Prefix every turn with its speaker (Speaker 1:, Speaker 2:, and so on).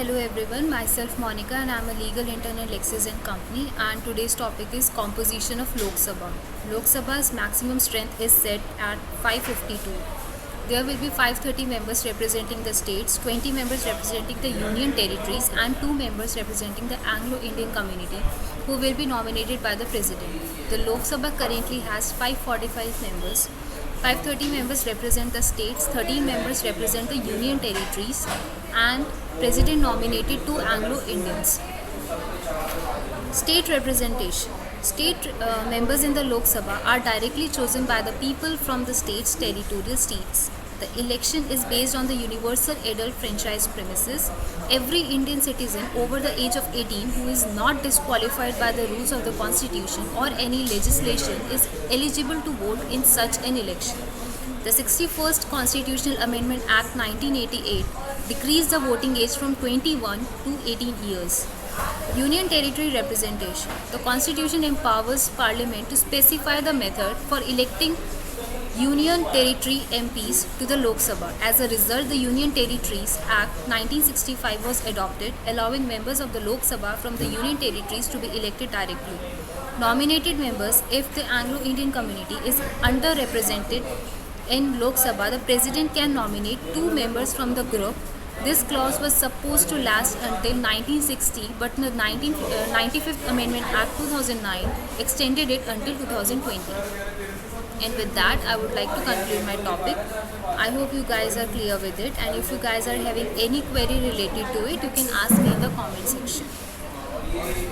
Speaker 1: Hello everyone, myself Monica and I am a legal intern at Lexis & Company, and today's topic is composition of Lok Sabha. Lok Sabha's maximum strength is set at 552. There will be 530 members representing the states, 20 members representing the union territories and 2 members representing the Anglo-Indian community who will be nominated by the president. The Lok Sabha currently has 545 members. 530 members represent the states, 13 members represent the union territories, and President nominated 2 Anglo-Indians. State representation. State members in the Lok Sabha are directly chosen by the people from the state's territorial seats. The election is based on the universal adult franchise premises. Every Indian citizen over the age of 18 who is not disqualified by the rules of the Constitution or any legislation is eligible to vote in such an election. The 61st Constitutional Amendment Act 1988 decreased the voting age from 21 to 18 years. Union Territory Representation. The Constitution empowers Parliament to specify the method for electing Union Territory MPs to the Lok Sabha. As a result, the Union Territories Act 1965 was adopted, allowing members of the Lok Sabha from the Union Territories to be elected directly. Nominated members. If the Anglo-Indian community is underrepresented in Lok Sabha, the President can nominate 2 members from the group. This clause was supposed to last until 1960, but the 95th Amendment Act 2009 extended it until 2020. And with that, I would like to conclude my topic. I hope you guys are clear with it, and if you guys are having any query related to it, you can ask me in the comment section.